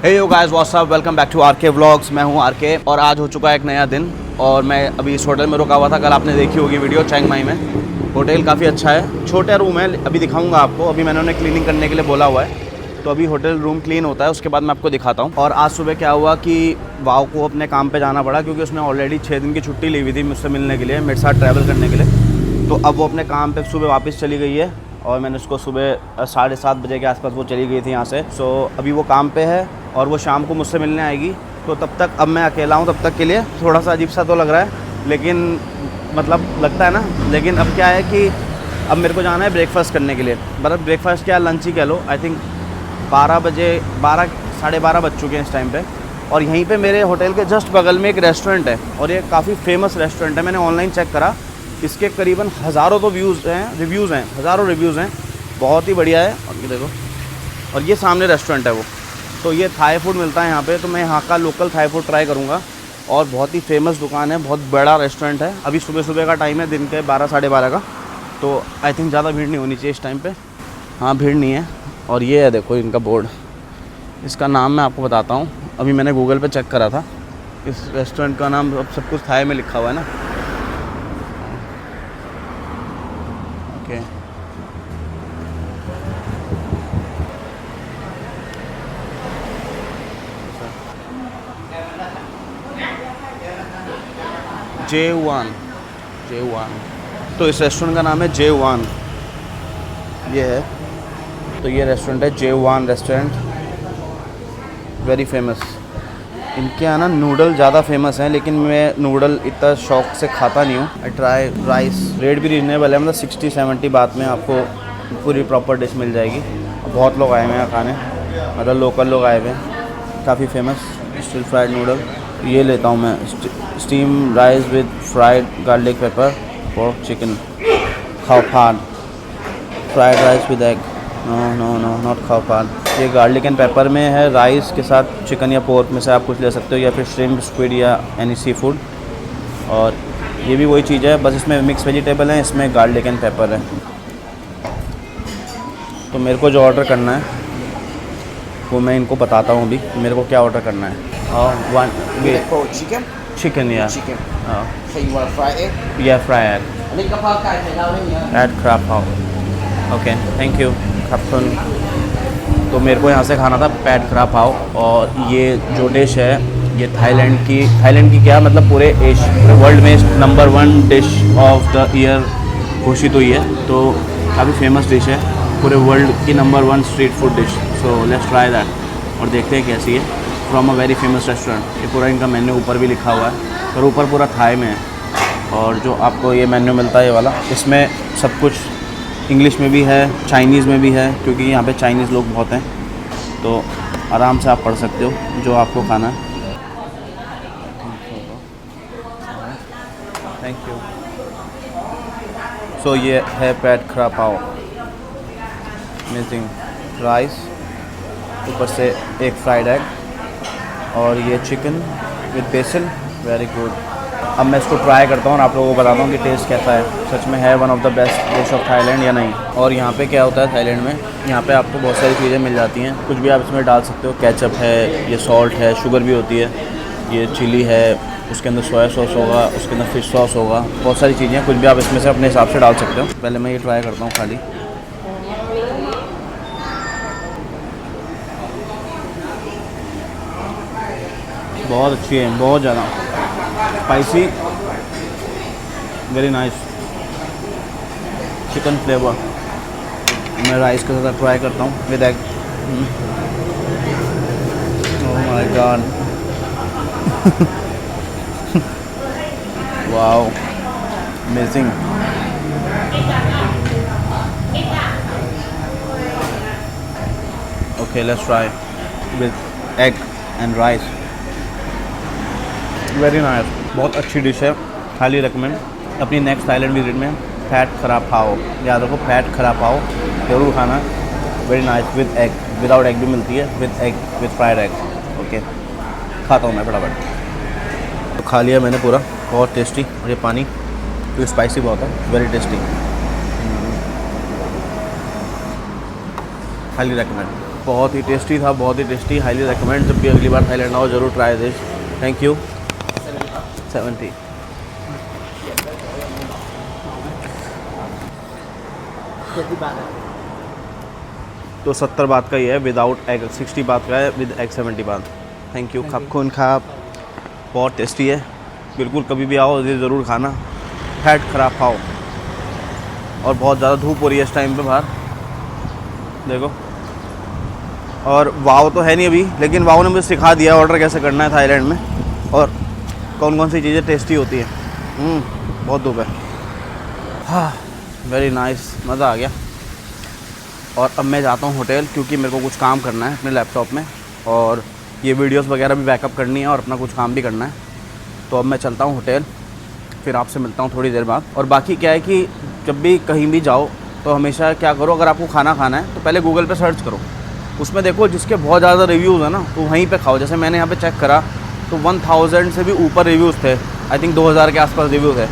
Hey yo guys what's up, welcome back to RK vlogs. मैं हूं R K और आज हो चुका है एक नया दिन और मैं अभी इस होटल में रुका हुआ था। कल आपने देखी होगी वीडियो चिंग माई में। होटल काफ़ी अच्छा है, छोटा रूम है, अभी दिखाऊंगा आपको। अभी मैंने उन्हें क्लीनिंग करने के लिए बोला हुआ है, तो अभी होटल रूम क्लीन होता है, उसके बाद मैं आपको दिखाता हूँ। और आज सुबह क्या हुआ कि वाव को अपने काम पर जाना पड़ा क्योंकि उसने ऑलरेडी 6 दिन की छुट्टी ली हुई थी मुझसे मिलने के लिए, मेरे साथ ट्रैवल करने के लिए। तो अब वो अपने काम पर सुबह वापस चली गई है और मैंने उसको सुबह 7:30 बजे के आसपास वो चली गई थी यहाँ से। सो अभी वो काम पे है और वो शाम को मुझसे मिलने आएगी। तो तब तक अब मैं अकेला हूँ, तब तक के लिए थोड़ा सा अजीब सा तो लग रहा है, लेकिन मतलब लगता है ना। लेकिन अब क्या है कि अब मेरे को जाना है ब्रेकफास्ट करने के लिए, मतलब ब्रेकफास्ट क्या लंच ही कह लो। आई थिंक 12 साढ़े 12 बज चुके हैं इस टाइम पे। और यहीं पे मेरे होटल के जस्ट बगल में एक रेस्टोरेंट है और ये काफ़ी फेमस रेस्टोरेंट है। मैंने ऑनलाइन चेक करा, इसके करीबन हज़ारों तो रिव्यूज़ हैं, हज़ारों रिव्यूज़ हैं, बहुत ही बढ़िया है। और ये देखो, और ये सामने रेस्टोरेंट है वो। तो ये थाई फूड मिलता है यहाँ पे, तो मैं यहाँ का लोकल थाई फूड ट्राई करूँगा। और बहुत ही फेमस दुकान है, बहुत बड़ा रेस्टोरेंट है। अभी सुबह सुबह का टाइम है, दिन के 12 साढ़े 12 का, तो आई थिंक ज़्यादा भीड़ नहीं होनी चाहिए इस टाइम पे। हाँ, भीड़ नहीं है। और ये है देखो इनका बोर्ड, इसका नाम मैं आपको बताता हूँ। अभी मैंने गूगल पर चेक करा था, इस रेस्टोरेंट का नाम सब कुछ थाई में लिखा हुआ है ना। Okay, J1। तो इस रेस्टोरेंट का नाम है J1, ये है। तो ये रेस्टोरेंट है J1 रेस्टोरेंट, वेरी फेमस। इनके यहाँ ना नूडल ज़्यादा फेमस हैं, लेकिन मैं नूडल इतना शौक से खाता नहीं हूँ। आई ट्राई राइस, रेट भी रीजनेबल है, मतलब 60-70 बात में आपको पूरी प्रॉपर डिश मिल जाएगी। बहुत लोग आए हुए हैं खाने, मतलब लोकल लोग आए हुए हैं। काफ़ी फेमस स्टिर फ्राइड नूडल, ये लेता हूँ मैं। Steam rice with fried garlic pepper pork chicken, खाओ फान। Fried rice with egg, no not खाओ फान। ये गार्लिक एंड पेपर में है, राइस के साथ चिकन या पोर्क में से आप कुछ ले सकते हो, या फिर श्रिम्प, स्क्विड या एनी सी फूड। और ये भी वही चीज़ है, बस इसमें मिक्स वेजिटेबल है, इसमें गार्लिक एंड पेपर है। तो मेरे को जो ऑर्डर करना है वो मैं इनको बताता हूँ अभी मेरे को क्या ऑर्डर करना है। चिकन या fry egg. Fry egg, อันนี้กะเพราไก่ไข่ดาวไม่มีครับ add crab पाव। ओके, थैंक यू खापन। तो मेरे को यहाँ से खाना था पैड crab पाव। और ये जो डिश है ये थाईलैंड की क्या मतलब पूरे वर्ल्ड में number 1 dish of the year घोषित हुई है। तो काफ़ी फेमस डिश है, पूरे वर्ल्ड की number 1 street food dish. So let's try that और देखते हैं कैसी है। From a very famous restaurant. ये पूरा इनका मेन्यू ऊपर भी लिखा हुआ है और ऊपर पूरा थाई में है। और जो आपको ये मेन्यू मिलता है ये वाला, इसमें सब कुछ इंग्लिश में भी है, चाइनीज़ में भी है, क्योंकि यहाँ पे चाइनीज़ लोग बहुत हैं। तो आराम से आप पढ़ सकते हो जो आपको खाना है। Thank you. सो ये है पैड crab पाव, अमेजिंग। राइस, ऊपर से एक फ्राइड एग, और ये chicken with BECIL, very good. अब मैं इसको ट्राई करता हूँ और आप लोगों को बताता हूँ कि टेस्ट कैसा है, सच में है one of the best dish of Thailand या नहीं। और यहाँ पे क्या होता है थाईलैंड में, यहाँ पे आपको बहुत सारी चीज़ें मिल जाती हैं, कुछ भी आप इसमें डाल सकते हो। केचप है, ये सॉल्ट है, शुगर भी होती है, ये चिली है, उसके अंदर सोया सॉस होगा, उसके अंदर फिश सॉस होगा, बहुत सारी चीज़ें, कुछ भी आप इसमें से अपने हिसाब से डाल सकते हो। पहले मैं ये ट्राई करता हूँ खाली। बहुत अच्छी है, बहुत ज़्यादा spicy, very nice chicken flavour. मैं राइस के साथ ट्राई करता हूँ with egg. Oh my God, wow, amazing. Okay, let's try with egg and rice. Very nice, बहुत अच्छी डिश है, हाईली रिकमेंड। अपनी नेक्स्ट थाईलैंड विजिट में पैड crab पाव, याद रखो पैड crab पाव जरूर खाना। Very nice with egg, without egg भी मिलती है, with egg, with fried egg. Okay, खाता हूँ मैं फटाफट। तो खा लिया मैंने पूरा, बहुत टेस्टी। और ये पानी तो स्पाइसी बहुत है, वेरी टेस्टी, हाईली रिकमेंड। बहुत ही टेस्टी था, बहुत ही टेस्टी। हाईली रेकमेंड, जब भी अगली बार थाईलैंड आओ ज़रूर ट्राई दिस। Thank you. 70 तो 70 बात का ही है विदाउट एग, 60 बात का है विद एग 70 बात। Thank you. खाप खून खाप, बहुत टेस्टी है। बिल्कुल कभी भी आओ ये ज़रूर खाना। फैट खराब खाओ। और बहुत ज़्यादा धूप हो रही है इस टाइम पे बाहर, देखो। और वाव तो है नहीं अभी, लेकिन वाव ने मुझे सिखा दिया ऑर्डर कैसे करना है थाईलैंड में, और कौन कौन सी चीज़ें टेस्टी होती हैं। बहुत धूप है। हाँ, वेरी नाइस, मज़ा आ गया। और अब मैं जाता हूँ होटल, क्योंकि मेरे को कुछ काम करना है अपने लैपटॉप में, और ये वीडियोस वगैरह भी बैकअप करनी है और अपना कुछ काम भी करना है। तो अब मैं चलता हूँ होटल, फिर आपसे मिलता हूँ थोड़ी देर बाद। और बाकी क्या है कि जब भी कहीं भी जाओ तो हमेशा क्या करो, अगर आपको खाना खाना है तो पहले गूगल पे सर्च करो, उसमें देखो जिसके बहुत ज़्यादा रिव्यूज़ है ना, तो वहीं पे खाओ। जैसे मैंने यहाँ पे चेक करा तो 1000 से भी ऊपर रिव्यूज़ थे, आई थिंक 2000 के आसपास रिव्यूज़ है।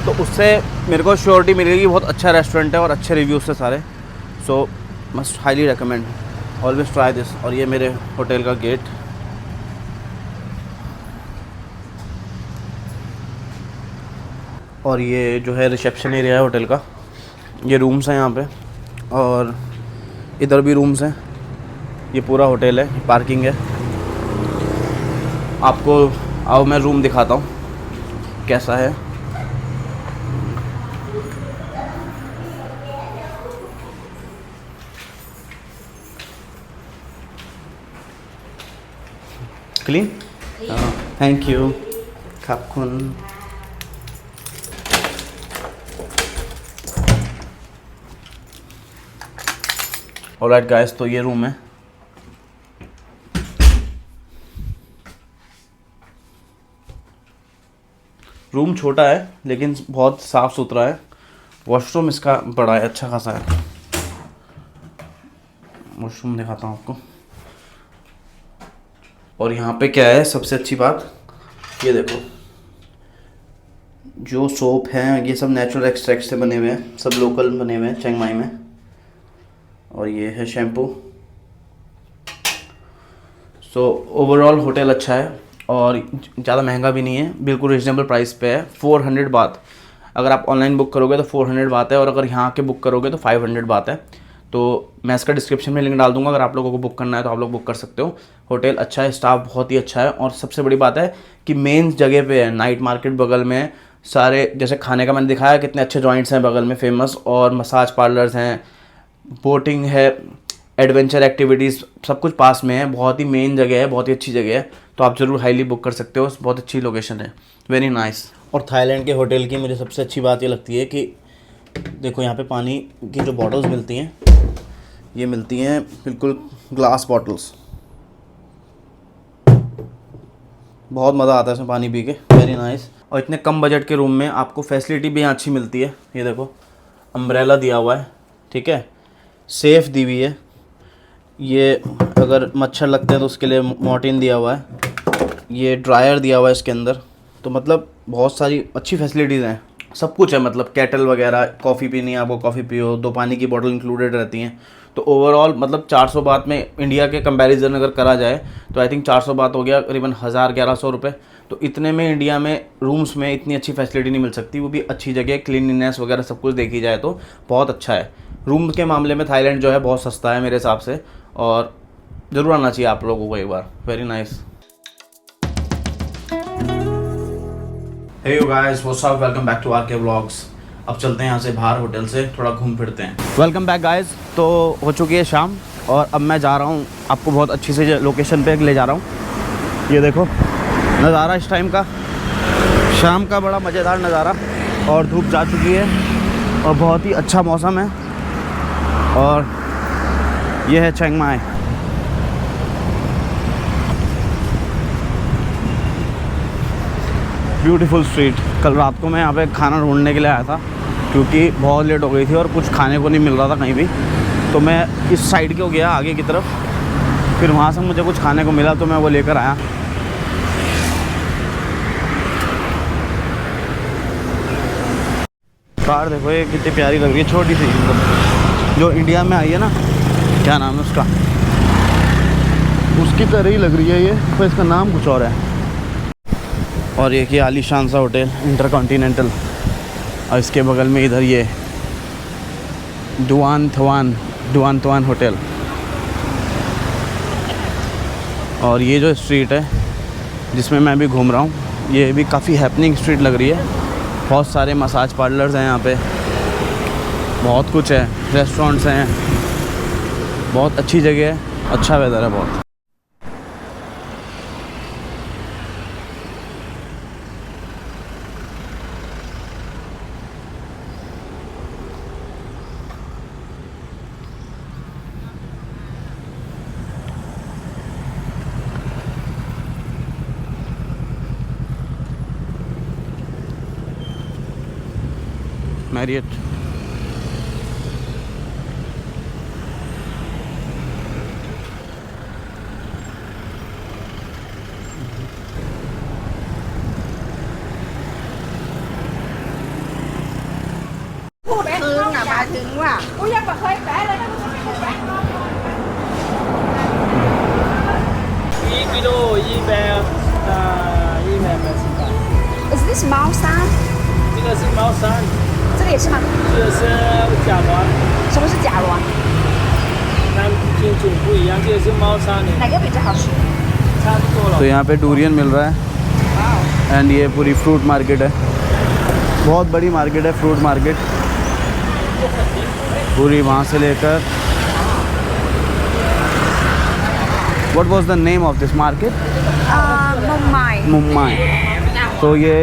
तो उससे मेरे को श्योरिटी मिलेगी बहुत अच्छा रेस्टोरेंट है और अच्छे रिव्यूज़ थे सारे। सो must highly recommend, always try this. और ये मेरे होटल का गेट। और ये जो है रिसेप्शन एरिया है होटल का। ये रूम्स हैं यहाँ पे, और इधर भी रूम्स हैं। ये पूरा होटल है, पार्किंग है। आपको आओ मैं रूम दिखाता हूँ कैसा है। Clean, thank you. खापखुन। ऑलराइट गाइस, तो ये रूम है। रूम छोटा है लेकिन बहुत साफ़ सुथरा है। वॉशरूम इसका बड़ा है, अच्छा खासा है। वॉशरूम दिखाता हूँ आपको। और यहाँ पे क्या है सबसे अच्छी बात, ये देखो, जो सोप हैं ये सब नेचुरल एक्सट्रैक्ट से बने हुए हैं, सब लोकल बने हुए हैं चिंग माई में। और ये है शैम्पू। सो ओवरऑल होटल अच्छा है और ज़्यादा महंगा भी नहीं है, बिल्कुल रिजनेबल प्राइस पे है। 400 बात, अगर आप ऑनलाइन बुक करोगे तो 400 बात है, और अगर यहाँ के बुक करोगे तो 500 बात है। तो मैं इसका डिस्क्रिप्शन में लिंक डाल दूंगा, अगर आप लोगों को बुक करना है तो आप लोग बुक कर सकते हो। होटल अच्छा है, स्टाफ बहुत ही अच्छा है, और सबसे बड़ी बात है कि मेन जगह पे है, नाइट मार्केट बगल में। सारे जैसे खाने का मैंने दिखाया कितने अच्छे जॉइंट्स हैं बगल में फेमस, और मसाज पार्लर्स हैं, बोटिंग है, एडवेंचर एक्टिविटीज़, सब कुछ पास में है। बहुत ही मेन जगह है, बहुत ही अच्छी जगह है। तो आप ज़रूर हाईली बुक कर सकते हो, बहुत अच्छी लोकेशन है, वेरी नाइस। और थाईलैंड के होटल की मुझे सबसे अच्छी बात ये लगती है कि देखो यहाँ पे पानी की जो बॉटल्स मिलती हैं, ये मिलती हैं बिल्कुल ग्लास बॉटल्स। बहुत मज़ा आता है इसमें पानी पी के, वेरी नाइस। और इतने कम बजट के रूम में आपको फैसिलिटी भी यहाँ अच्छी मिलती है। ये देखो, अम्ब्रेला दिया हुआ है, ठीक है, सेफ दी हुई है। ये अगर मच्छर लगते हैं तो उसके लिए मॉर्टिन दिया हुआ है। ये ड्रायर दिया हुआ है इसके अंदर। तो मतलब बहुत सारी अच्छी फैसिलिटीज़ हैं, सब कुछ है। मतलब केटल वगैरह, कॉफ़ी पीनी है आपको कॉफ़ी पियो, 2 पानी की बोतल इंक्लूडेड रहती हैं। तो ओवरऑल मतलब 400 बात में इंडिया के कंपैरिजन अगर करा जाए तो आई थिंक 400 बात हो गया करीबन 1000-1100 रुपये। तो इतने में इंडिया में रूम्स में इतनी अच्छी फैसिलिटी नहीं मिल सकती, वो भी अच्छी जगह, क्लीनिनेस वगैरह सब कुछ देखी जाए तो बहुत अच्छा है। रूम के मामले में थाईलैंड जो है बहुत सस्ता है मेरे हिसाब से, और ज़रूर आना चाहिए आप लोगों को एक बार, very nice. Hey you guys, what's up, welcome back to RK vlogs. अब चलते हैं यहाँ से बाहर, होटल से थोड़ा घूम फिरते हैं। Welcome back guys. तो हो चुकी है शाम, और अब मैं जा रहा हूँ आपको बहुत अच्छी से लोकेशन पे ले जा रहा हूँ। ये देखो नज़ारा इस टाइम का, शाम का बड़ा मज़ेदार नज़ारा, और धूप जा चुकी है और बहुत ही अच्छा मौसम है। और ये है चिंग माई। Beautiful street. कल रात को मैं यहाँ पे खाना ढूंढने के लिए आया था, क्योंकि बहुत लेट हो गई थी और कुछ खाने को नहीं मिल रहा था कहीं भी। तो मैं इस साइड को गया आगे की तरफ, फिर वहाँ से मुझे कुछ खाने को मिला तो मैं वो लेकर आया। कार देखो ये कितनी प्यारी लग रही है, छोटी सी, मतलब जो इंडिया में आई है ना, क्या नाम है उसका, उसकी तरह ही लग रही है ये, पर इसका नाम कुछ और है। और एक ये आलीशान सा होटल इंटरकॉन्टिनेंटल, और इसके बगल में इधर ये दुआन थवान होटल। और ये जो स्ट्रीट है जिसमें मैं अभी घूम रहा हूँ, ये भी काफ़ी हैपनिंग स्ट्रीट लग रही है। बहुत सारे मसाज पार्लर्स हैं यहाँ पे, बहुत कुछ है, रेस्टोरेंट्स हैं, बहुत अच्छी जगह है, अच्छा वेदर है बहुत। Marriott. Hương là bà trứng quá. Ui da bà khơi bẻ lên. 1 kilo 180块， Is this 猫山？这个是猫山，这个也是吗？这个是甲鸾，什么是甲鸾？它品种不一样，这个是猫山的，哪个比较好吃？差不多了。 तो यहाँ पे डूरियन मिल रहा है। एंड ये पूरी फ्रूट मार्केट है, बहुत बड़ी मार्केट है, फ्रूट मार्केट पूरी वहाँ से लेकर। What was the name of this market? Mumbai. Mumbai. तो ये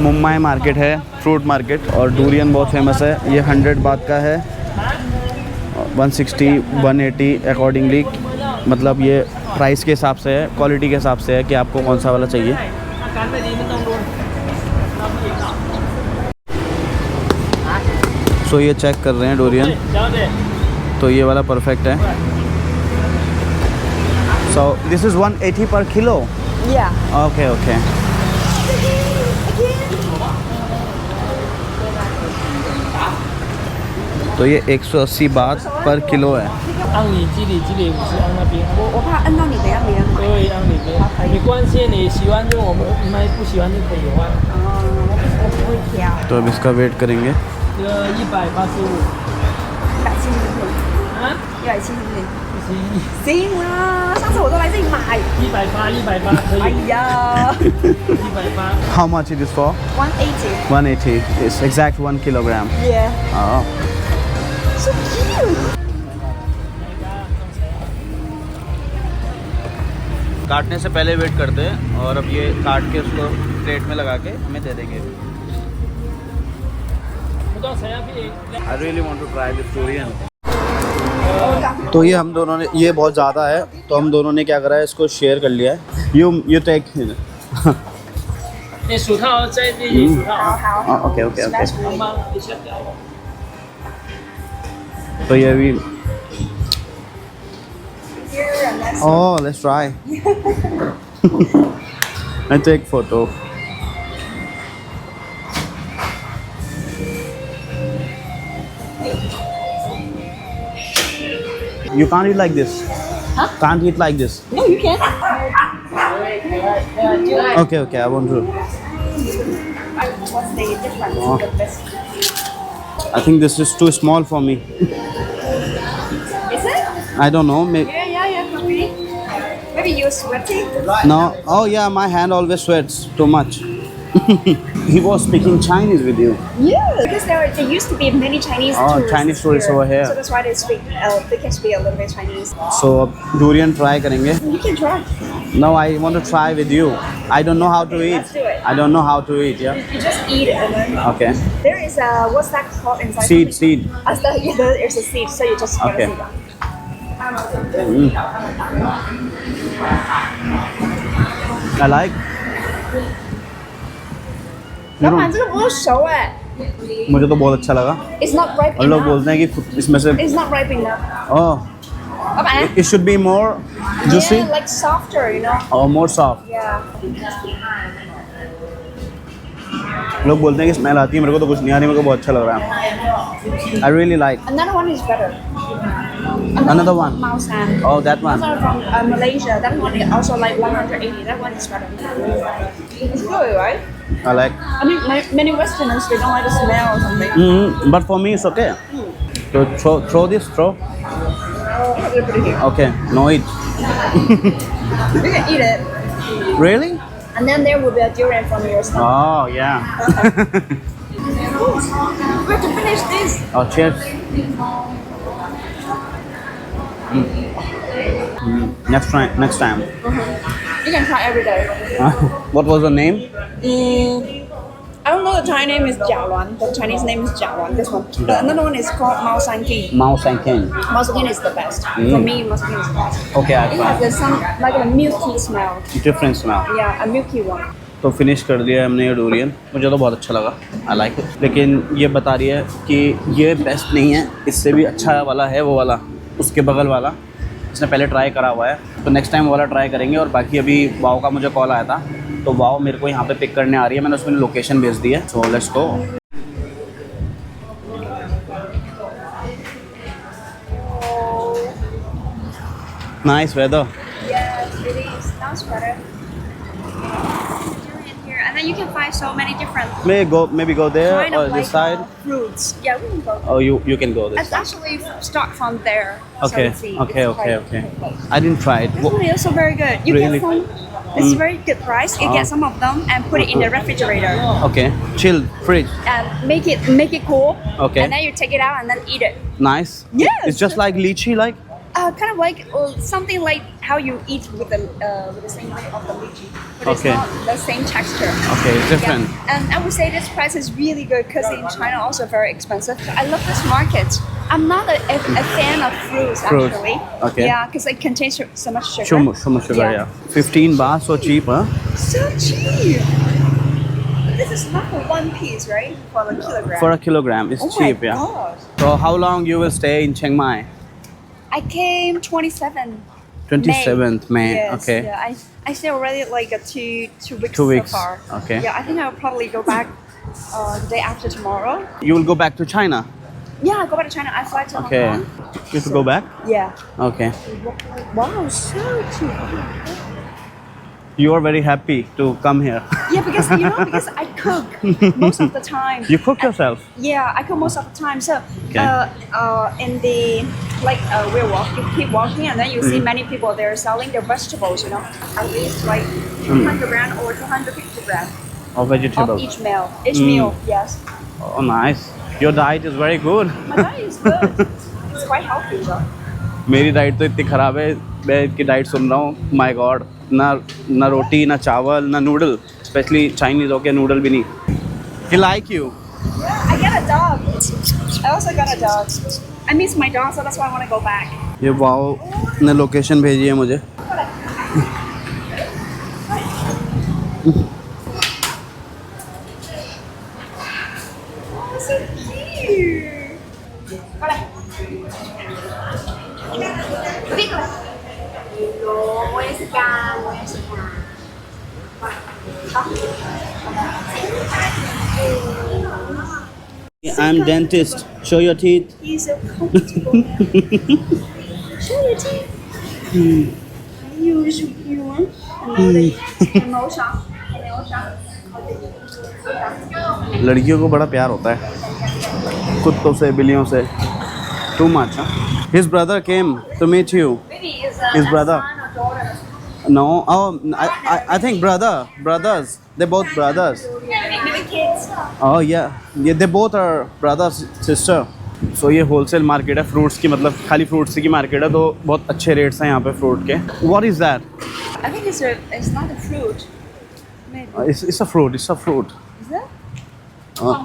मुम्बई मार्केट है, फ्रूट मार्केट, और डूरियन बहुत फेमस है। ये 100 बात का है, 160 180 अकॉर्डिंगली, मतलब ये प्राइस के हिसाब से है, क्वालिटी के हिसाब से है कि आपको कौन सा वाला चाहिए। सो ये चेक कर रहे हैं डोरियन, तो ये वाला परफेक्ट है। सो दिस इज़ 180 पर किलो। Yeah. Okay okay. तो ये 180 बात पर किलो है।按你机理50，按那边。我怕摁到你，等一下没人买。对，按你边，没关系，你喜欢就我们买，不喜欢就可以换。我不会挑。तो अब इसका wait करेंगे।这个185。 170啊170不行，行啦，上次我都来这里买。 180可哎以，呀180。 How much it is for? ，180。 180. It's exact 1 kilogram. Yeah. Oh. So cute. काटने से पहले वेट करते हैं, और अब ये काट के उसको प्लेट में लगा के हमें दे देंगे। I really want to try this durian. तो ये हम दोनों ने, ये बहुत ज़्यादा है, तो हम दोनों ने क्या करा है, इसको शेयर कर लिया है। You take. 那薯套在那里，薯套。好。 okay okay okay. 帮忙一下掉。 तो ये भी, Here and that's oh let's try. I take photo. You can't eat like this. Huh? Can't eat like this. No, you can. Okay okay, I want to. What's the difference? Oh. The best. I think this is too small for me. Is it? I don't know. Maybe. Yeah, could be. Maybe you're sweaty. No. Oh yeah, my hand always sweats too much. He was speaking Chinese with you. Yeah. Because there used to be many Chinese Oh, tourists Chinese tourists over here. So that's why they speak. They can speak a little bit Chinese. So durian try करेंगे. You can try. No, I want to try with you. I don't know how to eat. Let's do it. I don't know how to eat. Yeah. You just eat it and then Okay. there is a what's that called inside? Seed. Yeah, there's a seed, so you just gotta Okay. see that. I like. You 老 know, 板，这个不够熟哎。 मुझे तो बहुत अच्छा लगा। It's not ripe और लोग enough. बोलते हैं कि इसमें से, It's not ripe enough. oh, 老板 it should be more juicy Yeah, like softer, you know. or more soft. Yeah. लोग बोलते हैं कि स्मेल आती है, मेरे को तो कुछ नहीं आ रही, मेरे को बहुत अच्छा लग रहा है। I really like. Another one is better. Another one. Mao San. Oh, that one. Those are from Malaysia. That one is also like 180. That one is better. It's good, right? I like. I mean, many Westerners they don't like the smell or something. But for me, it's okay. So throw this, throw. Okay, no eat. You can eat it, Really? and then there will be a durian from your stomach. Oh, yeah. We have to finish this. Oh, cheers. Next time. You can try every day. What was the name? I don't know the Thai name is Jialuan. The Chinese name is Jialuan. This one. But another one is called Mao San King. Mao San King. Mao San King is the best. For me, Mao San King is the best. Okay, I It has tried. some like a milky smell. Different smell. Yeah, a milky one. तो finish कर दिया हमने ये Dorian, मुझे तो बहुत अच्छा लगा, आई लाइक इट। लेकिन ये बता रही है कि ये बेस्ट नहीं है, इससे भी अच्छा वाला है वो वाला, उसके बगल वाला, इसने पहले ट्राई करा हुआ है। तो नेक्स्ट टाइम वो वाला ट्राई करेंगे। और बाकी अभी वाओ का मुझे कॉल आया था, तो वाओ मेरे को यहाँ पे पिक करने आ रही है, मैंने उसमें लोकेशन भेज दी है। So let's go. Nice weather. Yes, it is. Sounds better. Durian here, and then you can find so many different maybe go there kind or of this like side. fruits. Yeah, we can go. Oh, you can go this It's side. actually start from there. Okay, So see, okay, it's okay, quite okay. a good place. I didn't try it. This one is also very good. You Really? get some. It's very good price. You get some of them and put it in the refrigerator Okay, chill, fridge. and make it cool. Okay. And then you take it out and then eat it. Nice. Yes. It's just like lychee, like. Kind of like something like how you eat with the same way of the lychee, but Okay. it's not the same texture. Okay, it's different. Yeah. And I would say this price is really good because in China also very expensive. I love this market. I'm not a fan of fruits Fruits. actually. Okay. Yeah, because it contains so much sugar. So much sugar, yeah. 15 baht, so cheap, huh? So cheap. This is not for one piece, right? For a kilogram. For a kilogram, it's oh cheap, my yeah. God. So how long you will stay in Chiang Mai? I came 27th 27th May. Yes, Okay. Yeah, I stay already like two weeks 2 weeks. so far. Okay. Yeah, I think I'll probably go back the day after tomorrow. You will go back to China? Yeah, I go back to China. I fly to Okay. Hong Kong. You have to go back? Yeah. Okay. Wow, so cheap. You are very happy to come here. Yeah, because because I cook most of the time. You cook yourself? Yeah, I cook most of the time. So, Okay. in the you keep walking, and then you see many people there selling their vegetables. At least like 200 rand or 250 rand Or of vegetables? each meal. Each meal, yes. Oh, nice. Your diet is very good. My diet is good. It's quite healthy though. मेरी diet तो इतनी ख़राब है, मैं इनकी diet सुन रहा हूँ, my God, ना रोटी, ना चावल, ना नूडल, स्पेशली चाइनीज़ हो के नूडल भी नहीं। He like you? Yeah, I got a dog. I also got a dog. I miss my dog, so that's why I want to go back. ये wow ने लोकेशन भेजी है मुझे। So cute. Qua đây. Viết rồi. Ngồi xin ca, ngồi xin ca. I'm dentist. Show your teeth. He's so comfortable. Show your teeth. You want? Nấu sao? Nấu sao? लड़कियों को बड़ा प्यार होता है कुत्तों से, बिल्लियों से। Too much, huh? His brother came to meet you. Maybe is His brother. son or daughter. No, oh, I think brothers. They're both brothers. Maybe kids. Oh yeah, they both are brother sister. So ये wholesale market है fruits की, मतलब खाली fruits की market है, तो बहुत अच्छे रेट्स हैं यहाँ पे फ्रूट के। What is that? I think it's not a fruit. Maybe. It's a fruit. It's a fruit. Is that? Uh,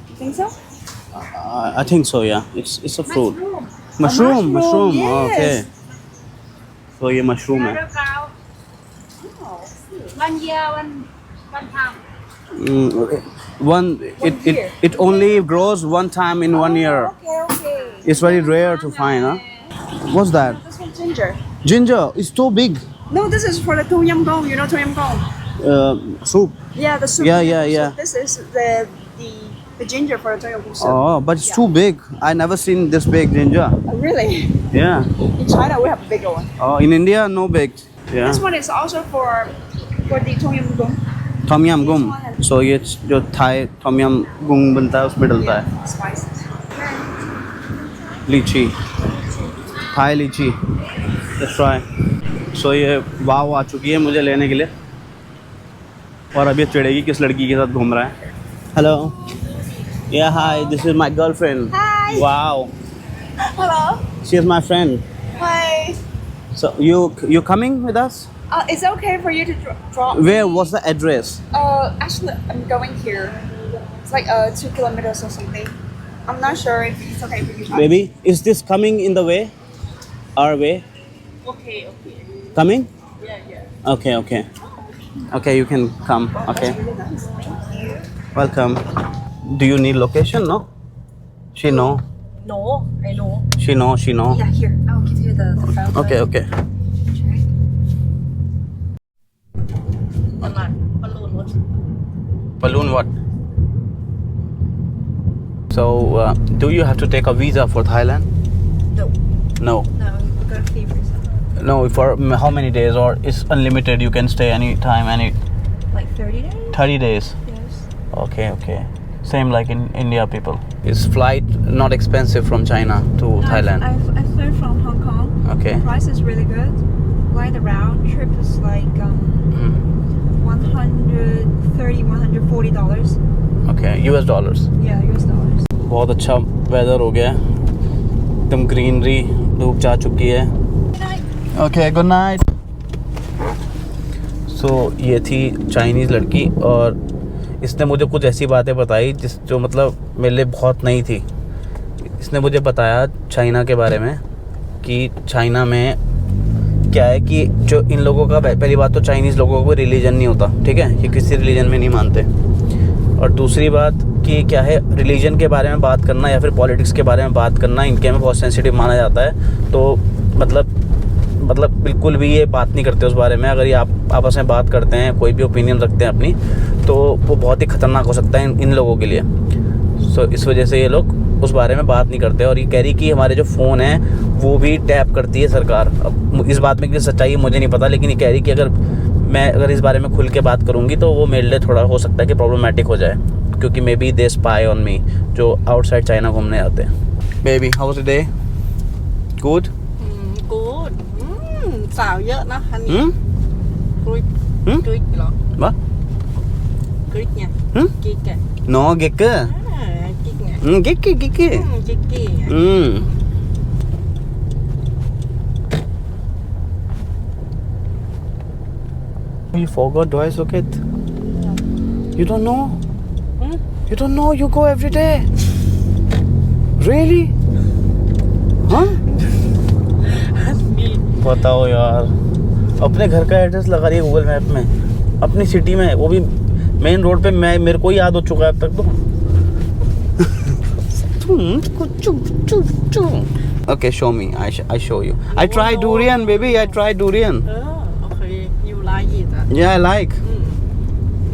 You think so? I think so. Yeah, it's a fruit. Mushroom. Mushroom. Yes. Oh, okay. So ये mushroom है. Oh. 1 year, one time. It only grows one time in 1 year. Okay. It's very rare to find, huh? What's that? This one ginger. Ginger. It's too big. No, this is for the tom yum gong. You know tom yum gong? Soup. Yeah, the soup. Yeah. So this is the the ginger for the toyong soup. Oh, but it's too big. I never seen this big ginger. Really? Yeah. In China, we have a bigger one. Oh, in India, no big. Yeah. This one is also for the tom yum goong. Tom yum goong. So ये जो Thai tom yum goong बनता है उसमें डलता है. Spices. लीची. Thai लीची. Let's try. So ये वाव आ चुकी है मुझे लेने के लिए. और अभी चिढ़ेगी किस लड़की के साथ घूम रहा है. Hello. Yeah, hi. This is my girlfriend. Hi. Wow. Hello. She is my friend. Hi. So you coming with us? Is it okay for you to drop? Where was the address? Actually, I'm going here. It's like 2 kilometers or something. I'm not sure if it's okay for you guys. Baby, is this coming in the way? Our way? Okay. Coming? Yeah. Okay. Okay, you can come. Okay. Really nice. Thank you. Welcome. Do you need location? No? She know. No, I know. She know. Yeah, here. I'll give you the phone. Okay. Balloon what? So, do you have to take a visa for Thailand? No. No. No, we got a fee for something. No, for how many days or it's unlimited? You can stay any time, Like 30 days? 30 days. Yes. Okay. Same like in India people. Is flight not expensive from China to Thailand? I flew from Hong Kong. Okay. The price is really good. Like the round trip is like $140. Okay, US dollars. Yeah, US dollars. बहुत अच्छा weather हो गया है. एकदम greenery, धूप जा चुकी है. Okay, good night. सो ये थी चाइनीज़ लड़की और इसने मुझे कुछ ऐसी बातें बताई जो मतलब मेरे लिए बहुत नई थी. इसने मुझे बताया चाइना के बारे में कि चाइना में क्या है कि जो इन लोगों का पहली बात तो चाइनीज़ लोगों को रिलीजन नहीं होता, ठीक है, ये किसी रिलीजन में नहीं मानते. और दूसरी बात कि क्या है, रिलीजन के बारे में बात करना या फिर पॉलिटिक्स के बारे में बात करना इनके में बहुत सेंसिटिव माना जाता है. तो मतलब बिल्कुल भी ये बात नहीं करते उस बारे में. अगर ये आप आपस में बात करते हैं, कोई भी ओपिनियन रखते हैं अपनी, तो वो बहुत ही ख़तरनाक हो सकता है इन लोगों के लिए. सो इस वजह से ये लोग उस बारे में बात नहीं करते. और ये कह रही कि हमारे जो फ़ोन हैं वो भी टैप करती है सरकार. अब इस बात में कि सच्चाई है मुझे नहीं पता, लेकिन ये कह रही कि अगर इस बारे में खुल के बात करूँगी तो वो मेरे लिए थोड़ा हो सकता है कि प्रॉब्लमेटिक हो जाए, क्योंकि may be they spy on me जो आउटसाइड चाइना घूमने आते हैं. Baby, how was the day? Good. Good. สาวเยอะนะอันนี้กริ๊ก Hmm? กริ๊กเหรอ What? กริ๊กไง Hmm? กิ๊กไง No, Gekke. กิ๊กไง Gekke. กิ๊กกี้ไง You forgot Doi Soket? You don't know? You don't know? You go every day? Really? Huh? बताओ यार, अपने घर का address लगा रही है गूगल मैप में, अपनी सिटी में, वो भी मेन रोड पे. मेरे को ही याद हो चुका है अब तक तो. Okay, show me. I show you. I try durian, baby. I try durian. โอเค you like it อ่ะ Yeah, I like.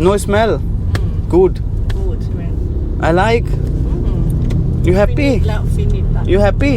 No smell. Good. good ใช่ไหม I like. You happy? แล้วฟินิชแล้ว You happy?